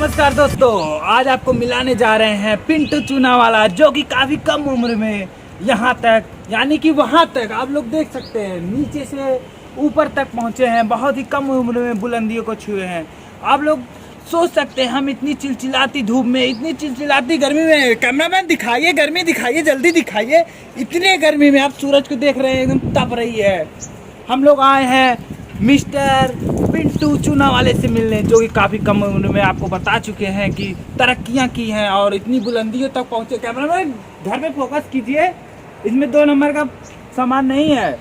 नमस्कार दोस्तों, आज आपको मिलाने जा रहे हैं पिंटू चूनावाला, जो कि काफी कम उम्र में यहाँ तक यानी कि वहाँ तक आप लोग देख सकते हैं, नीचे से ऊपर तक पहुँचे हैं। बहुत ही कम उम्र में बुलंदियों को छुए हैं। आप लोग सोच सकते हैं हम इतनी चिलचिलाती धूप में, इतनी चिलचिलाती गर्मी में, कैमरामैन दिखाइए गर्मी दिखाइए, जल्दी दिखाइए। इतने गर्मी में आप सूरज को देख रहे हैं, एकदम तप रही है। हम लोग आए हैं मिस्टर पिंटू चूनावाले से मिलने, जो कि काफ़ी कम उम्र में आपको बता चुके हैं कि तरक्कियां की हैं और इतनी बुलंदियों तक पहुंचे। कैमरामैन घर पे फोकस कीजिए, इसमें 2 नंबर का सामान नहीं है,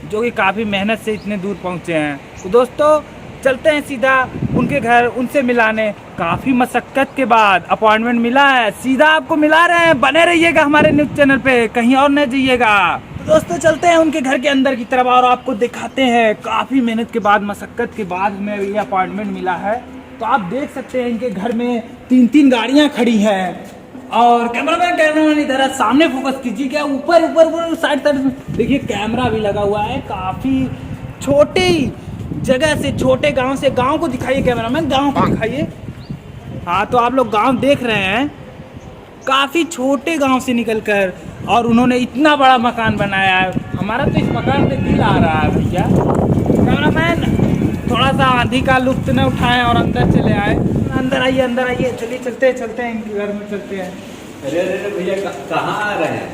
जो कि काफ़ी मेहनत से इतने दूर पहुंचे हैं। तो दोस्तों चलते हैं सीधा उनके घर, उनसे मिलाने। काफ़ी मशक्क़त के बाद अपॉइंटमेंट मिला है, सीधा आपको मिला रहे हैं। बने रहिएगा हमारे न्यूज़ चैनल पे, कहीं और न जाइएगा। तो दोस्तों चलते हैं उनके घर के अंदर की तरफ और आपको दिखाते हैं। काफ़ी मेहनत के बाद, मशक्क़त के बाद हमें ये अपॉइंटमेंट मिला है। तो आप देख सकते हैं इनके घर में 3-3 गाड़ियाँ खड़ी हैं। और कैमरामैन इधर सामने फोकस कीजिए, क्या ऊपर साइड देखिए, कैमरा भी लगा हुआ है। काफ़ी छोटी जगह से, छोटे गांव से, गांव को दिखाइए कैमरामैन, गांव को दिखाइए। हाँ, तो आप लोग गांव देख रहे हैं, काफ़ी छोटे गांव से निकलकर और उन्होंने इतना बड़ा मकान बनाया है। हमारा तो इस मकान पे दिल आ रहा है भैया। कैमरामैन थोड़ा सा आंधी का लुत्फ न उठाएं और अंदर चले आए। अंदर आइए, चलिए चलते हैं इनके घर में चलते हैं। अरे भैया कहाँ आ रहे हैं?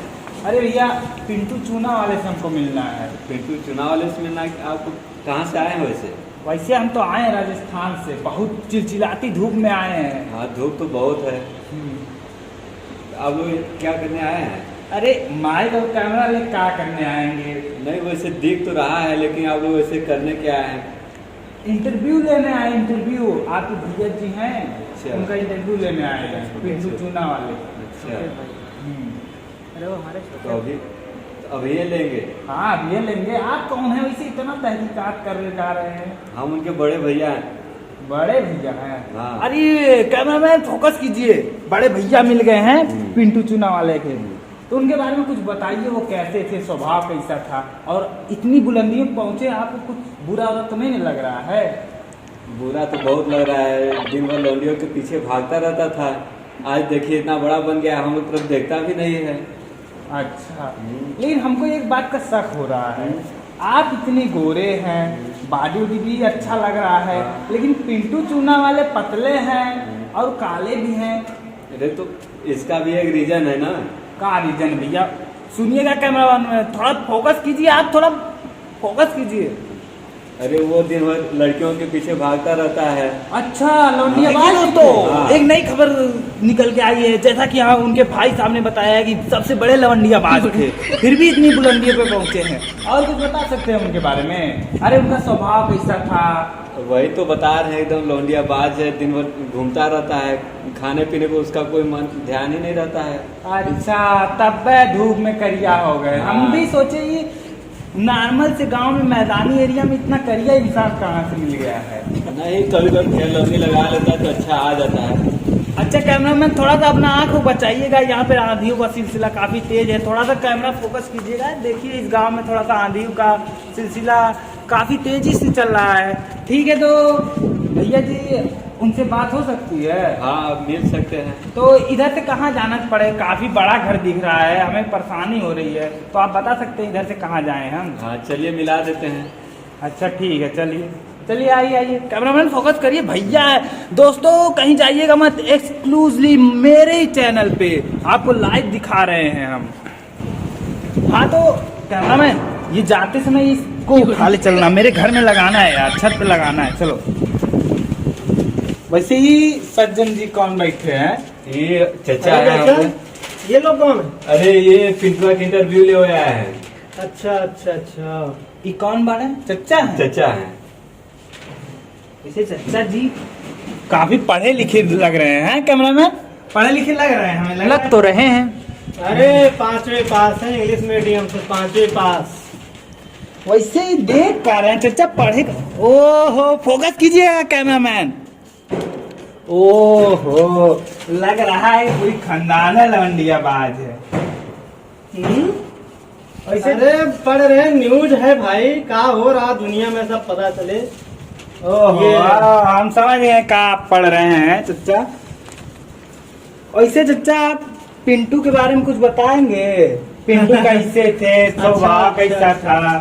अरे भैया पिंटू चूनावाले से हमको मिलना है। पिंटू चूनावाले से मिलना? आपको कहाँ से आए हैं वैसे हम तो आए हैं राजस्थान से, बहुत चिलचिलाती धूप में आए हैं। हाँ, धूप तो बहुत है। आप लोग क्या करने आए हैं? अरे माइक और कैमरा ले क्या करने आएंगे? नहीं, वैसे दिख तो रहा है, लेकिन आप लोग वैसे करने क्या आए हैं? इंटरव्यू लेने आए। इंटरव्यू आपके भैया जी हैं, अच्छा। उनका इंटरव्यू लेने आए हैं पिंटू चूनावाले। अच्छा। अरे वो हमारे तो अभी ये लेंगे? हाँ, अभी ये लेंगे। आप कौन है वैसे, इतना तहकीकात करने जा रहे हैं? हम उनके बड़े भैया हैं। बड़े भैया हैं? हाँ। अरे कैमरामैन फोकस कीजिए, बड़े भैया मिल गए हैं पिंटू चूनावाले के। तो उनके बारे में कुछ बताइए, वो कैसे थे, स्वभाव कैसा था, और इतनी बुलंदियों पहुंचे, आपको कुछ बुरा तो नहीं लग रहा है? बुरा तो बहुत लग रहा है, दिन भर लौंडियों के पीछे भागता रहता था। आज देखिए इतना बड़ा बन गया, हम लोग तरफ देखता भी नहीं है। अच्छा, लेकिन हमको एक बात का शक हो रहा है, आप इतने गोरे हैं, बॉडी उडी भी अच्छा लग रहा है, लेकिन पिंटू चूनावाले पतले हैं और काले भी हैं। अरे तो इसका भी एक रीजन है ना। का रीजन भैया? सुनिएगा कैमरामैन में, थोड़ा फोकस कीजिए, आप थोड़ा फोकस कीजिए। अरे वो दिन भर लड़कियों के पीछे भागता रहता है। अच्छा, लौंडियाबाज तो हाँ। एक नई खबर निकल के आई है, जैसा कि हाँ उनके भाई साहब ने बताया है कि सबसे बड़े लौंडियाबाज थे, फिर भी इतनी बुलंदियों पे पहुंचे हैं। और कुछ बता सकते हैं उनके बारे में? अरे उनका स्वभाव कैसा था? वही तो बता रहे हैं, एकदम लौंडियाबाज है, दिन भर घूमता रहता है, खाने पीने को उसका कोई मन ध्यान ही नहीं रहता है। अच्छा, तब धूप में करिया हो गए। हम भी सोचे ये नॉर्मल से गांव में, मैदानी एरिया में इतना करिया इंसान कहाँ से मिल गया है? नहीं, कभी कभी फेर लौंडी लगा लेता है तो अच्छा आ जाता है। अच्छा कैमरामैन, थोड़ा सा अपना आँख को बचाइएगा, यहाँ पे आंधियों का सिलसिला काफ़ी तेज है। थोड़ा सा कैमरा फोकस कीजिएगा। देखिए इस गांव में थोड़ा सा आंधियों का सिलसिला काफ़ी तेजी से चल रहा है। ठीक है, तो भैया जी उनसे बात हो सकती है? हाँ, मिल सकते हैं। तो इधर से कहाँ जाना पड़े? काफ़ी बड़ा घर दिख रहा है, हमें परेशानी हो रही है, तो आप बता सकते हैं इधर से कहाँ जाएँ हम? हाँ, चलिए मिला देते हैं। अच्छा ठीक है, चलिए आइए। कैमरामैन फोकस करिए, भैया है। दोस्तों कहीं जाइएगा मत, एक्सक्लूसिवली मेरे ही चैनल पे आपको लाइव दिखा रहे हैं हम। हाँ तो कैमरामैन, ये जाते समय इसको उठा ले चलना, मेरे घर में लगाना है यार, छत पे लगाना है। चलो। वैसे ही सज्जन जी कौन बैठे हैं? ये चचा है। ये लोग कौन है? अरे ये पिंटू का इंटरव्यू ले आया है। अच्छा, ये कौन बाड़े? चचा है? चचा है। इसे चचा जी काफी पढ़े लिखे लग रहे हैं। कैमरामैन पढ़े लिखे लग रहे हैं, हमें लग तो रहे हैं। अरे 5वीं पास है, इंग्लिश मीडियम से 5वीं पास। वैसे ही देख पा रहे हैं चचा पढ़े। ओहो, फोकस कीजिएगा कैमरामैन। ओहो, लग रहा है कोई खानदान है लौंडियाबाज है। अरे पढ़ रहे न्यूज है भाई, क्या हो रहा दुनिया में सब पता चले। ओहो, ये हम समझ गए कहाँ आप पढ़ रहे हैं चच्चा। वैसे चच्चा आप पिंटू के बारे में कुछ बताएंगे? पिंटू कैसे थे, स्वभाव कैसा था?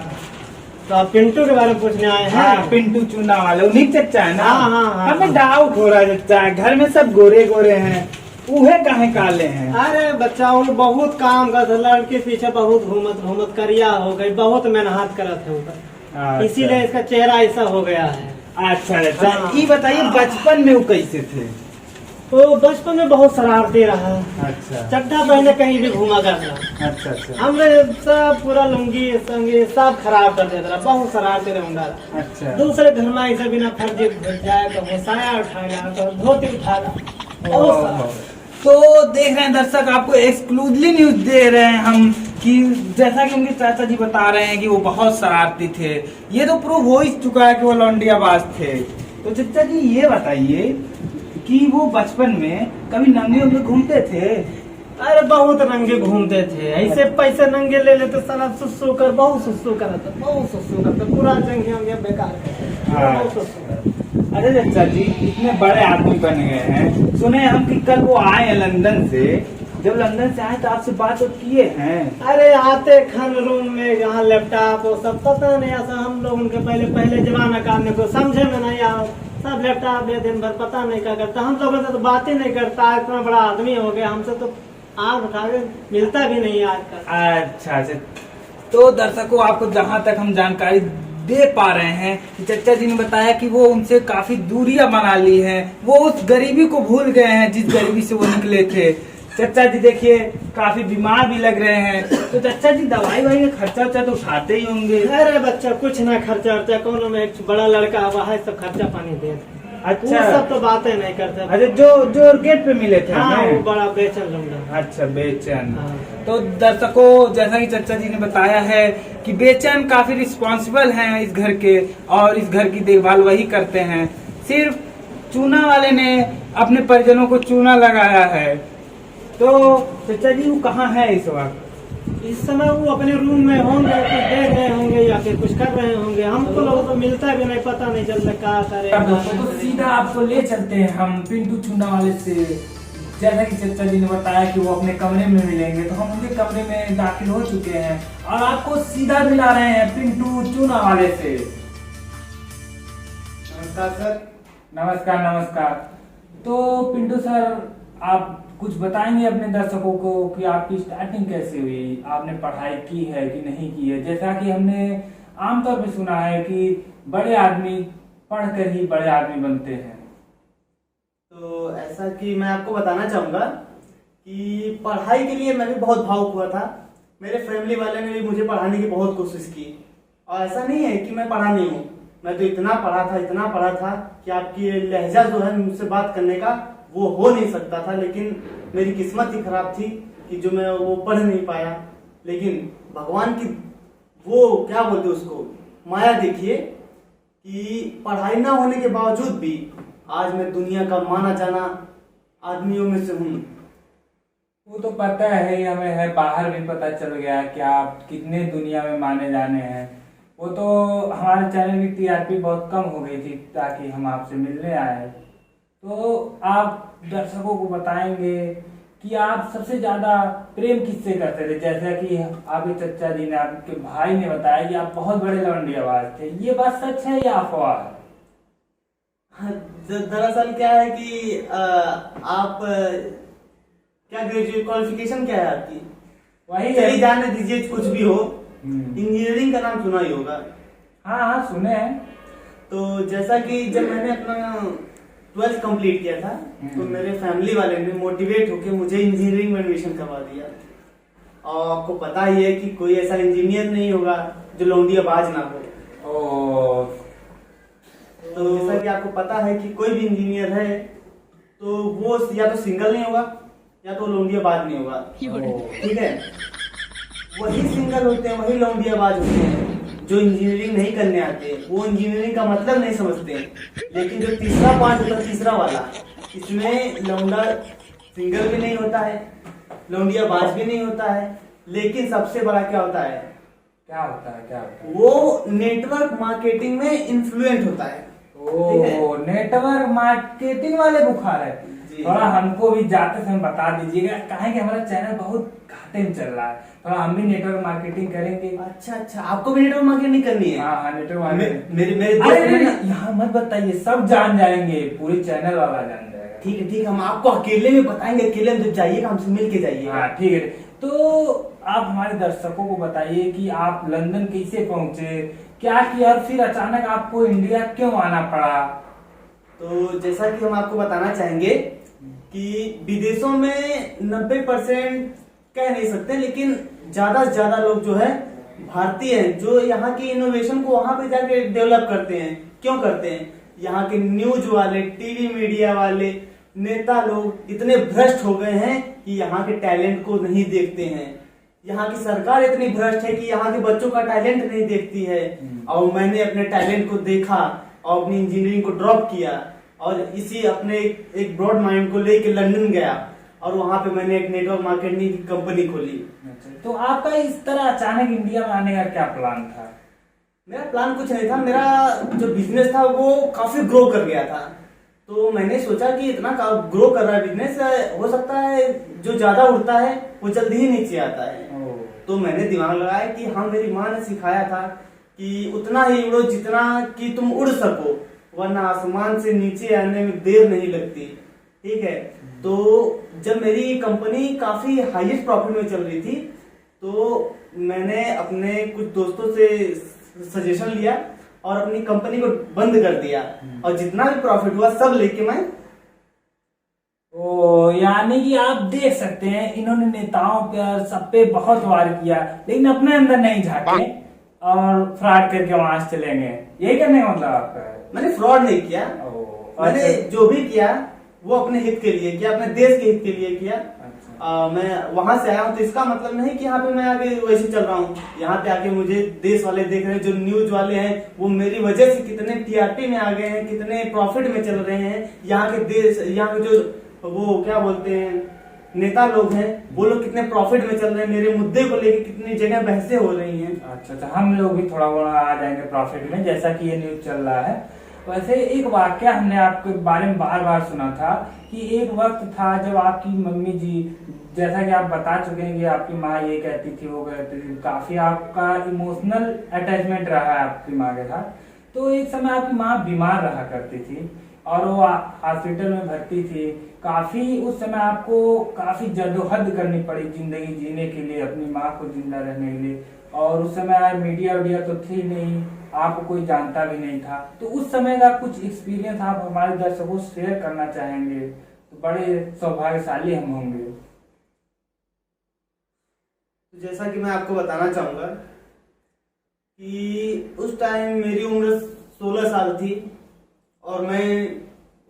तो आप पिंटू के बारे में पूछने आए हैं? हाँ, पिंटू चूना वाले उन्हीं के चच्चा है ना? हाँ। हमें डाउट हो रहा है चच्चा, घर में सब गोरे गोरे हैं, उहे काहे काले हैं? अरे बच्चा वो बहुत काम करता, लड़के पीछे बहुत घूमत करिया हो गई, बहुत मेहनत करत है ऊपर, अच्छा। इसीलिए इसका चेहरा ऐसा हो गया है। अच्छा अच्छा, हाँ। ये बताइए बचपन में वो कैसे थे? वो बचपन में बहुत शरारती रहा, अच्छा चड्ढा पहने कहीं भी घूमा करता, अच्छा अच्छा हमने सब पूरा लुंगी संगी सब खराब कर देता रहा, बहुत शरारती रहूंगा। अच्छा। दूसरे घर में ऐसे बिना फर्जी घुस जाए, तो वो साया उठाएगा, तो धोती उठाएगा, बहुत ओहो। सारा। तो देख रहे हैं दर्शक, आपको एक्सक्लूसिवली न्यूज दे रहे हैं हम कि जैसा कि उनके चाचा जी बता रहे हैं कि वो बहुत शरारती थे। ये तो प्रूव हो ही चुका है कि वो लौंडियाबाज थे। तो चाचा जी ये बताइए कि वो बचपन में कभी नंगे होंगे घूमते थे? अरे बहुत नंगे घूमते थे, ऐसे पैसे नंगे ले लेते, सारा सुसु कर, बहुत सुसु करते, पूरा जंगे होंगे बेकार करते, बहुत सुसु करते। अरे चाचा जी इतने बड़े आदमी बन गए हैं, सुने हम कि कल वो आए हैं लंदन से, जब लंदन से आए तो आपसे बात तो किए हैं? अरे आते खन रूम में यहाँ लैपटॉप वो सब पता नहीं, ऐसा हम लोग उनके पहले जमाना का हमने को समझे में नहीं आया, सब लैपटॉप ले दिन भर पता नहीं क्या करता, हम लोगों से तो बात ही नहीं करता, इतना बड़ा आदमी हो गया, हमसे तो आग उठा के मिलता भी नहीं आजकल। अच्छा अच्छा। तो दर्शकों आपको जहाँ तक हम जानकारी दे पा रहे हैं कि चच्चा जी ने बताया कि वो उनसे काफी दूरियां बना ली हैं, वो उस गरीबी को भूल गए हैं जिस गरीबी से वो निकले थे। चच्चा जी देखिए काफी बीमार भी लग रहे हैं, तो चच्चा जी दवाई वाई का खर्चा वर्चा तो उठाते ही होंगे? अरे बच्चा कुछ ना खर्चा वर्चा, कोनो में एक बड़ा लड़का हुआ है, सब खर्चा पानी दे। अच्छा। वो सब तो बातें नहीं करते। अच्छा, जो गेट पे मिले थे हाँ, हमें? वो बड़ा बेचैन लौंडा। अच्छा बेचैन। हाँ। तो दर्शकों जैसा कि चच्चा जी ने बताया है कि बेचैन काफी रिस्पॉन्सिबल हैं इस घर के, और इस घर की देखभाल वही करते हैं। सिर्फ चूना वाले ने अपने परिजनों को चूना लगाया है। तो चच्चा जी वो कहाँ है इस वक्त? इस समय वो अपने रूम में होंगे, कुछ देख रहे होंगे या फिर कुछ कर रहे होंगे, हमको लोगों को मिलता भी नहीं, पता नहीं चलता क्या करे। तो सीधा आपको ले चलते हैं हम पिंटू चूना वाले से। जैसा कि चच्चा जी ने बताया कि वो अपने कमरे में मिलेंगे, तो हम उनके कमरे में दाखिल हो चुके हैं और आपको सीधा मिला रहे हैं पिंटू चूना वाले से। नमस्कार सर। नमस्कार नमस्कार। तो पिंटू सर आप कुछ बताएंगे अपने दर्शकों को कि आपकी स्टार्टिंग कैसे हुई, आपने पढ़ाई की है कि नहीं की है? जैसा कि हमने आमतौर पे सुना है कि बड़े आदमी पढ़कर ही बड़े आदमी बनते हैं। तो ऐसा कि मैं आपको बताना चाहूंगा कि पढ़ाई के लिए मैं भी बहुत भावुक हुआ था, मेरे फैमिली वाले ने भी मुझे पढ़ाने की बहुत कोशिश की, और ऐसा नहीं है कि मैं पढ़ा नहीं हूँ, मैं तो इतना पढ़ा था कि आपकी लहजा जो है मुझसे बात करने का वो हो नहीं सकता था, लेकिन मेरी किस्मत ही खराब थी कि जो मैं वो पढ़ नहीं पाया। लेकिन भगवान की वो क्या बोलते उसको माया देखिए कि पढ़ाई ना होने के बावजूद भी आज मैं दुनिया का माना जाना आदमियों में से हूँ। वो तो पता है हमें, है बाहर भी पता चल गया कि आप कितने दुनिया में माने जाने हैं। वो तो हमारे चैनल की टीआरपी बहुत कम हो गई थी ताकि हम आपसे मिलने आए। तो आप दर्शकों को बताएंगे कि आप सबसे ज्यादा प्रेम किससे करते थे? जैसा कि आपके चच्चा जी ने, आपके भाई ने बताया कि आप बहुत बड़े लौंडियाबाज थे, ये बात सच है या अफवाह है? दरअसल क्या है कि आप क्या ग्रेजुएट क्वालिफिकेशन क्या है आपकी? वही चलिए है। जाने दीजिए, कुछ भी हो, इंजीनियरिंग का नाम सुना ही होगा। हाँ हाँ सुने हैं। तो जैसा कि जब मैंने अपना 12th कंप्लीट किया था तो मेरे फैमिली वाले ने मोटिवेट होकर मुझे इंजीनियरिंग में एडमिशन करवा दिया। और आपको पता ही है कि कोई ऐसा इंजीनियर नहीं होगा जो लौंडियाबाज ना हो। तो जैसा कि आपको पता है कि कोई भी इंजीनियर है तो वो या तो सिंगल नहीं होगा या तो लौंडियाबाज नहीं होगा, ठीक है? वही सिंगल होते हैं, वही लौंडियाबाज होते हैं जो इंजीनियरिंग नहीं करने आते, वो इंजीनियरिंग का मतलब नहीं समझते। लेकिन जो तीसरा पॉइंट होता है, तीसरा वाला, इसमें लौंडा सिंगल भी नहीं होता है, लौंडियाबाज भी नहीं होता है, लेकिन सबसे बड़ा क्या होता है? क्या होता है? वो नेटवर्क मार्केटिंग में इन्फ्लुएंट होता है। ओ, नेटवर्क मार्केटिंग वाले बुखार है। जी। थोड़ा हमको भी जाते समय बता दीजिएगा, काहे कि हमारा चैनल बहुत घाटे में चल रहा है, थोड़ा हम भी नेटवर्क मार्केटिंग करेंगे। अच्छा अच्छा, आपको भी नेटवर्क मार्केटिंग करनी है? हाँ हाँ, नेटवर्क मार्केटिंग। मेरे मेरे अरे दोस्त ने- यहाँ मत बताइए, सब जान जाएंगे, पूरी चैनल वाला जान जाएगा। ठीक है ठीक है, हम आपको अकेले में बताएंगे, अकेले में जब जाइएगा हमसे मिल के जाइएगा। हाँ ठीक है। तो आप हमारे दर्शकों को बताइए कि आप लंदन कैसे पहुंचे, क्या किया, और फिर अचानक आपको इंडिया क्यों आना पड़ा। तो जैसा कि हम आपको बताना चाहेंगे कि विदेशों में 90% कह नहीं सकते, लेकिन ज्यादा से ज्यादा लोग जो है भारतीय हैं, जो यहाँ की इनोवेशन को वहां पे जाके डेवलप करते हैं। क्यों करते हैं? यहाँ के न्यूज वाले, टीवी मीडिया वाले, नेता लोग इतने भ्रष्ट हो गए हैं कि यहाँ के टैलेंट को नहीं देखते हैं। यहाँ की सरकार इतनी भ्रष्ट है कि यहाँ के बच्चों का टैलेंट नहीं देखती है। और मैंने अपने टैलेंट को देखा और अपनी इंजीनियरिंग को ड्रॉप किया और इसी अपने एक ब्रॉड माइंड को लेके लंदन गया और वहां पे मैंने एक नेटवर्क मार्केटिंग की कंपनी खोली। तो आपका इस तरह अचानक इंडिया में आने का क्या प्लान था? मेरा प्लान कुछ नहीं था, मेरा जो बिजनेस था वो काफी ग्रो कर गया था। तो मैंने सोचा कि इतना ग्रो कर रहा है बिजनेस, हो सकता है जो ज्यादा उड़ता है वो जल्दी ही नीचे आता है। तो मैंने दिमाग लगाया कि हाँ, मेरी माँ ने सिखाया था कि उतना ही उड़ो जितना कि तुम उड़ सको, वरना आसमान से नीचे आने में देर नहीं लगती। ठीक है। तो जब मेरी कंपनी काफी हाईएस्ट प्रॉफिट में चल रही थी, तो मैंने अपने कुछ दोस्तों से सजेशन लिया और अपनी कंपनी को बंद कर दिया और जितना भी प्रॉफिट हुआ सब लेके मैं। ओ, यानी कि आप देख सकते हैं इन्होंने नेताओं पर सब पे बहुत वार किया, लेकिन अपने अंदर नहीं झांके और फ्रॉड करके वहां से चले गए। यही करने का मतलब आपका है? मैंने फ्रॉड नहीं किया। मैंने अच्छा। जो भी किया वो अपने हित के लिए किया, अपने देश के हित के लिए किया। मैं वहां से आया हूँ, तो इसका मतलब नहीं कि यहाँ पे मैं आगे वैसे चल रहा हूँ। यहाँ पे आके मुझे देश वाले देख रहे हैं, जो न्यूज वाले हैं वो मेरी वजह से कितने टीआरपी में आ गए हैं, कितने प्रॉफिट में चल रहे हैं। यहाँ के देश, यहाँ के जो वो क्या बोलते हैं नेता लोग हैं, वो लोग कितने प्रॉफिट में चल रहे हैं, मेरे मुद्दे को लेकर कितनी जगह बहसें हो रही हैं। अच्छा अच्छा, हम लोग भी थोड़ा बहुत आ जाएंगे प्रॉफिट में, जैसा कि ये न्यूज चल रहा है। वैसे एक वाक्य हमने आपके बारे में बार बार सुना था कि एक वक्त था जब आपकी मम्मी जी, जैसा कि आप बता चुके हैं कि आपकी माँ ये कहती थी वो कहती थी, काफी आपका इमोशनल अटैचमेंट रहा है आपकी माँ के साथ। तो एक समय आपकी माँ बीमार रहा करती थी और वो हॉस्पिटल में भर्ती थी। काफी उस समय आपको काफी जद्दोजहद करनी पड़ी जिंदगी जीने के लिए, अपनी माँ को जिंदा रहने के लिए। और उस समय मीडिया वीडिया तो थी नहीं, आपको कोई जानता भी नहीं था। तो उस समय का कुछ एक्सपीरियंस आप हमारे दर्शकों से शेयर करना चाहेंगे तो बड़े सौभाग्यशाली हम होंगे। जैसा कि मैं आपको बताना चाहूंगा कि उस टाइम मेरी उम्र 16 साल थी और मैं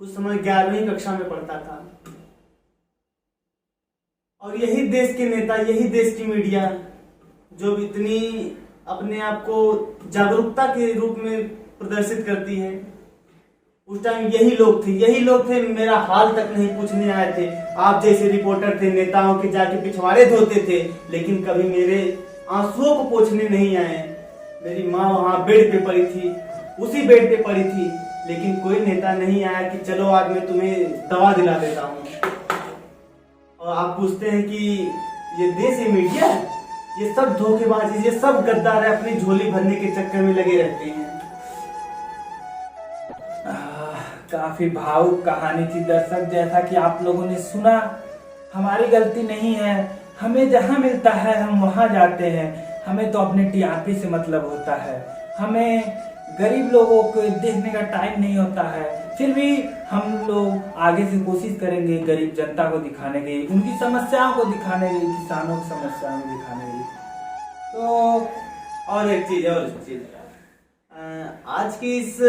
उस समय 11वीं कक्षा में पढ़ता था। और यही देश के नेता, यही देश की मीडिया जो इतनी अपने आप को जागरूकता के रूप में प्रदर्शित करती है, उस टाइम यही लोग थे मेरा हाल तक नहीं पूछने आए थे। आप जैसे रिपोर्टर थे, नेताओं के जाके पिछवाड़े धोते थे, लेकिन कभी मेरे आंसुओं को पोंछने नहीं आए। मेरी माँ वहां बेड पे पड़ी थी, उसी बेड पे पड़ी थी, लेकिन कोई नेता नहीं आया कि चलो आज मैं तुम्हें दवा दिला देता हूँ। और आप पूछते हैं कि ये देश, ये मीडिया, ये सब धोखेबाज, ये सब गद्दार है, अपनी झोली भरने के चक्कर में लगे रहते हैं। काफी भावुक कहानी थी दर्शक, जैसा कि आप लोगों ने सुना। हमारी गलती नहीं है, हमें जहां मिलता है हम वहां जाते हैं। हमें तो अपने टीआरपी से मतलब होता है, हमें गरीब लोगों को देखने का टाइम नहीं होता है। फिर भी हम लोग आगे से कोशिश करेंगे गरीब जनता को दिखाने की, उनकी समस्याओं को दिखाने की, किसानों की समस्याओं को दिखाने की। तो और एक चीज आज की इस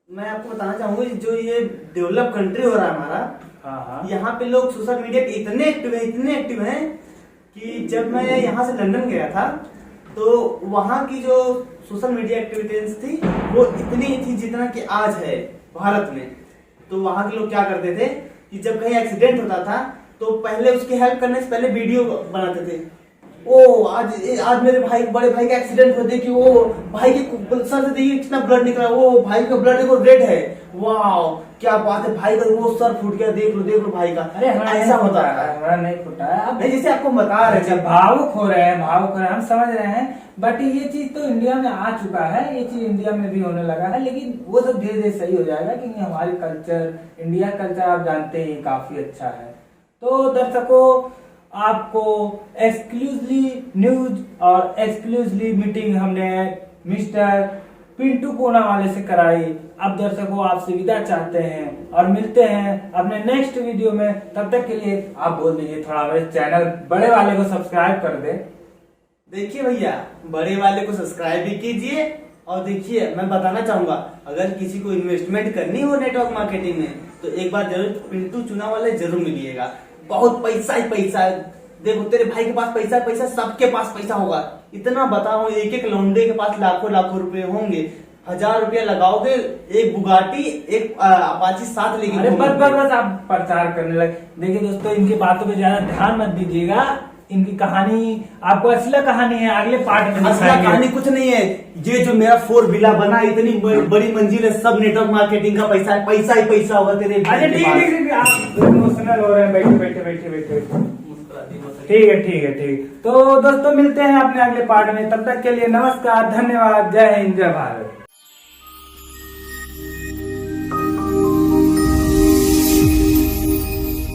मैं आपको बताना चाहूंगा, जो ये डेवलप कंट्री हो रहा है हमारा, यहाँ पे लोग सोशल मीडिया पे इतने एक्टिव हैं कि जब मैं यहाँ से लंदन गया था तो वहाँ की जो सोशल मीडिया एक्टिविटीज थी वो इतनी थी जितना कि आज है भारत में। तो वहाँ के लोग क्या करते थे कि जब कहीं एक्सीडेंट होता था तो पहले उसकी हेल्प करने से पहले वीडियो बनाते थे, ओ आज मेरे बड़े भाई का एक्सीडेंट हो, देखिए वो भाई के सर से देखिए कितना ब्लड निकला, वो भाई का ब्लड देखो रेड है, वाह क्या बात है, भाई का वो सर फूट गया, देख लो भाई का। अरे ऐसा होता है, हमारा नहीं फूटा है। अब नहीं जैसे आपको बता रहे थे, भावुक हो रहे हैं, हम समझ रहे हैं, बट ये चीज तो इंडिया में आ चुका है, ये चीज इंडिया में भी होने लगा है, लेकिन वो सब धीरे धीरे सही हो जाएगा, क्योंकि हमारी कल्चर, इंडिया कल्चर आप जानते हैं काफी अच्छा है। तो दर्शकों, आपको एक्सक्लूसिवली न्यूज और एक्सक्लूसिवली मीटिंग हमने मिस्टर पिंटू पूनावाला से कराई। अब दर्शकों आपसे विदा चाहते हैं और मिलते हैं अपने नेक्स्ट वीडियो में। तब तक के लिए आप बोल दीजिए थोड़ा, मेरे चैनल बड़े वाले को सब्सक्राइब कर दे। देखिए भैया, बड़े वाले को सब्सक्राइब भी कीजिए, और देखिए मैं बताना चाहूंगा, अगर किसी को इन्वेस्टमेंट करनी हो नेटवर्क मार्केटिंग में तो एक बार जरूर पिंटू चूनावाला जरूर मिलिएगा। बहुत पैसा ही पैसा है, देखो तेरे भाई के पास पैसा पैसा, सबके पास पैसा होगा, इतना बताओ, एक एक लौंडे के पास लाखों लाखों रुपए होंगे, 1000 रुपया लगाओगे, एक बुगाटी एक अपाची साथ लेके। अरे बस आप प्रचार करने लगे। देखिए दोस्तों, इनकी बातों पे ज्यादा ध्यान मत दीजिएगा, इनकी कहानी आपको असली कहानी है अगले पार्ट में असली कहानी कुछ नहीं है, ये जो मेरा 4 विला बना, इतनी बड़ी मंजिल है, सब नेटवर्क मार्केटिंग का पैसा है, पैसा ही पैसा होगा तेरे। अच्छा ठीक है, आप इमोशनल हो रहे हैं, बैठे। ठीक है। तो दोस्तों मिलते हैं अपने अगले पार्ट में, तब तक के लिए नमस्कार, धन्यवाद, जय हिंद, जय भारत।